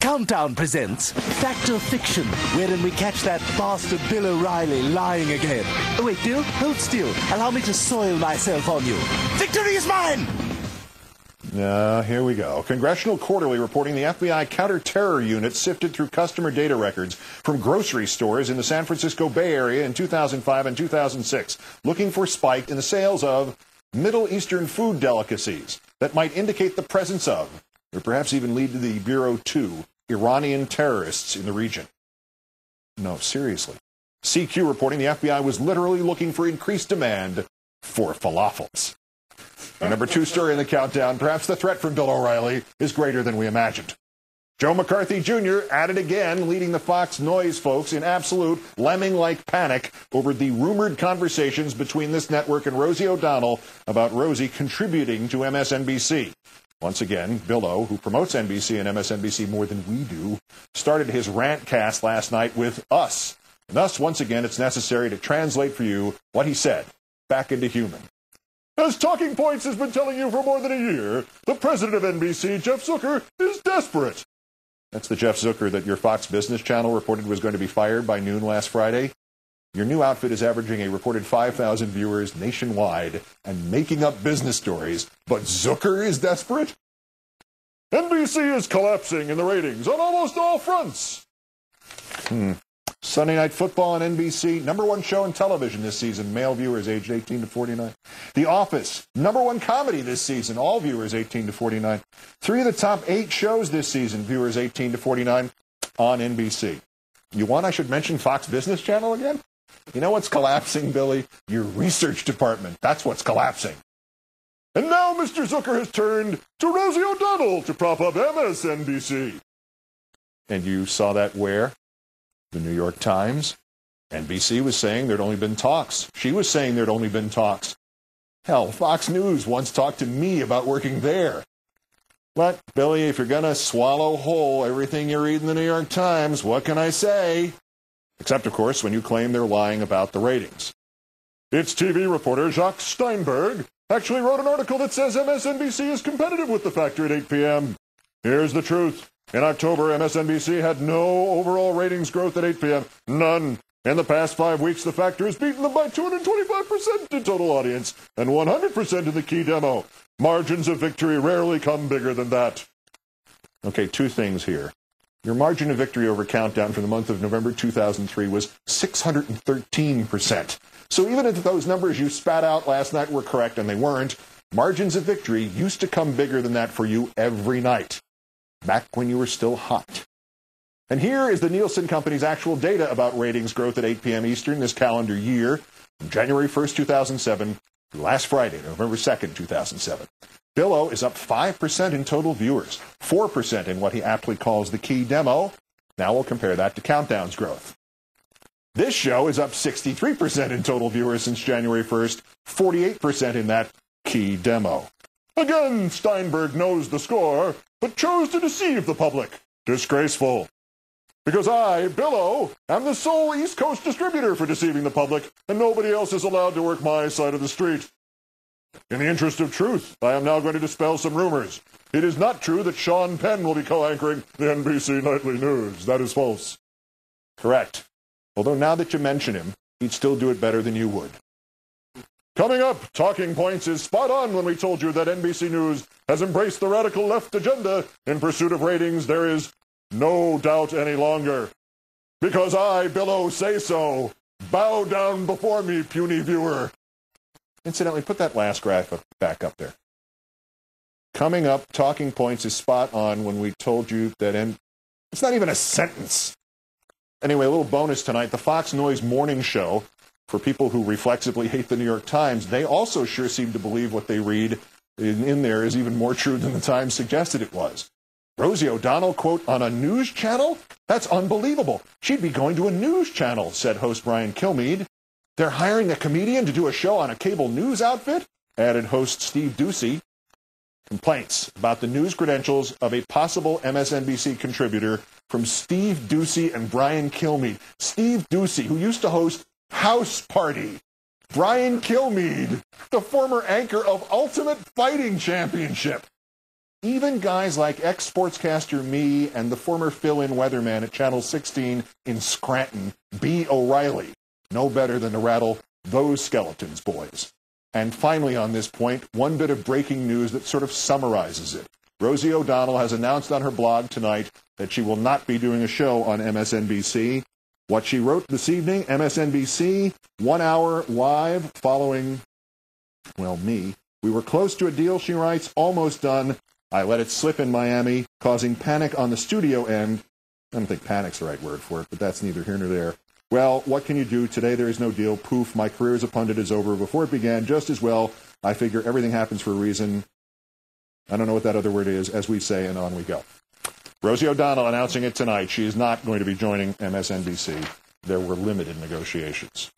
Countdown presents Fact or Fiction, wherein we catch that bastard Bill O'Reilly lying again. Oh wait, Bill, hold still. Allow me to soil myself on you. Victory is mine! Here we go. Congressional Quarterly reporting the FBI counter-terror unit sifted through customer data records from grocery stores in the San Francisco Bay Area in 2005 and 2006, looking for spike in the sales of Middle Eastern food delicacies that might indicate the presence of, or perhaps even lead to the Bureau 2, Iranian terrorists in the region. No, seriously. CQ reporting the FBI was literally looking for increased demand for falafels. Our number 2 story in the countdown, perhaps the threat from Bill O'Reilly is greater than we imagined. Joe McCarthy Jr. at it again, leading the Fox Noise folks in absolute lemming-like panic over the rumored conversations between this network and Rosie O'Donnell about Rosie contributing to MSNBC. Once again, Bill O, who promotes NBC and MSNBC more than we do, started his rant cast last night with us. And thus, once again, it's necessary to translate for you what he said back into human. As Talking Points has been telling you for more than a year, the president of NBC, Jeff Zucker, is desperate. That's the Jeff Zucker that your Fox Business Channel reported was going to be fired by noon last Friday. Your new outfit is averaging a reported 5,000 viewers nationwide and making up business stories, but Zucker is desperate? NBC is collapsing in the ratings on almost all fronts. Sunday Night Football on NBC, number 1 show on television this season, male viewers aged 18 to 49. The Office, number 1 comedy this season, all viewers 18 to 49. 3 of the top 8 shows this season, viewers 18 to 49 on NBC. You want I should mention Fox Business Channel again? You know what's collapsing, Billy? Your research department. That's what's collapsing. And now Mr. Zucker has turned to Rosie O'Donnell to prop up MSNBC. And you saw that where? The New York Times. NBC was saying there'd only been talks. She was saying there'd only been talks. Hell, Fox News once talked to me about working there. But, Billy, if you're going to swallow whole everything you read in the New York Times, what can I say? Except, of course, when you claim they're lying about the ratings. Its TV reporter Jacques Steinberg actually wrote an article that says MSNBC is competitive with the Factor at 8 p.m. Here's the truth. In October, MSNBC had no overall ratings growth at 8 p.m. None. In the past 5 weeks, the Factor has beaten them by 225% in total audience and 100% in the key demo. Margins of victory rarely come bigger than that. Okay, 2 things here. Your margin of victory over Countdown for the month of November 2003 was 613%. So even if those numbers you spat out last night were correct, and they weren't, margins of victory used to come bigger than that for you every night, back when you were still hot. And here is the Nielsen Company's actual data about ratings growth at 8 p.m. Eastern this calendar year, from January 1st, 2007, to last Friday, November 2nd, 2007. Bill O is up 5% in total viewers, 4% in what he aptly calls the key demo. Now we'll compare that to Countdown's growth. This show is up 63% in total viewers since January 1st, 48% in that key demo. Again, Steinberg knows the score, but chose to deceive the public. Disgraceful. Because I, Bill O, am the sole East Coast distributor for deceiving the public, and nobody else is allowed to work my side of the street. In the interest of truth, I am now going to dispel some rumors. It is not true that Sean Penn will be co-anchoring the NBC Nightly News. That is false. Correct. Although now that you mention him, he'd still do it better than you would. Coming up, Talking Points is spot on when we told you that NBC News has embraced the radical left agenda in pursuit of ratings. There is no doubt any longer. Because I, Bill O, say so. Bow down before me, puny viewer. Incidentally, put that last graph back up there. Coming up, Talking Points is spot on when we told you that it's not even a sentence. Anyway, a little bonus tonight. The Fox Noise morning show, for people who reflexively hate the New York Times, they also sure seem to believe what they read in there is even more true than the Times suggested it was. Rosie O'Donnell, quote, on a news channel? That's unbelievable. She'd be going to a news channel, said host Brian Kilmeade. They're hiring a comedian to do a show on a cable news outfit, added host Steve Doocy. Complaints about the news credentials of a possible MSNBC contributor from Steve Doocy and Brian Kilmeade. Steve Doocy, who used to host House Party. Brian Kilmeade, the former anchor of Ultimate Fighting Championship. even guys like ex-sportscaster me and the former fill-in weatherman at Channel 16 in Scranton, B. O'Reilly, know better than to rattle those skeletons, boys. And finally on this point, one bit of breaking news that sort of summarizes it. Rosie O'Donnell has announced on her blog tonight that she will not be doing a show on MSNBC. What she wrote this evening, MSNBC, 1 hour live following, well, me. We were close to a deal, she writes, almost done. I let it slip in Miami, causing panic on the studio end. I don't think panic's the right word for it, but that's neither here nor there. Well, what can you do? Today there is no deal. Poof, my career as a pundit is over. Before it began, just as well. I figure everything happens for a reason. I don't know what that other word is, as we say, and on we go. Rosie O'Donnell announcing it tonight. She is not going to be joining MSNBC. There were limited negotiations.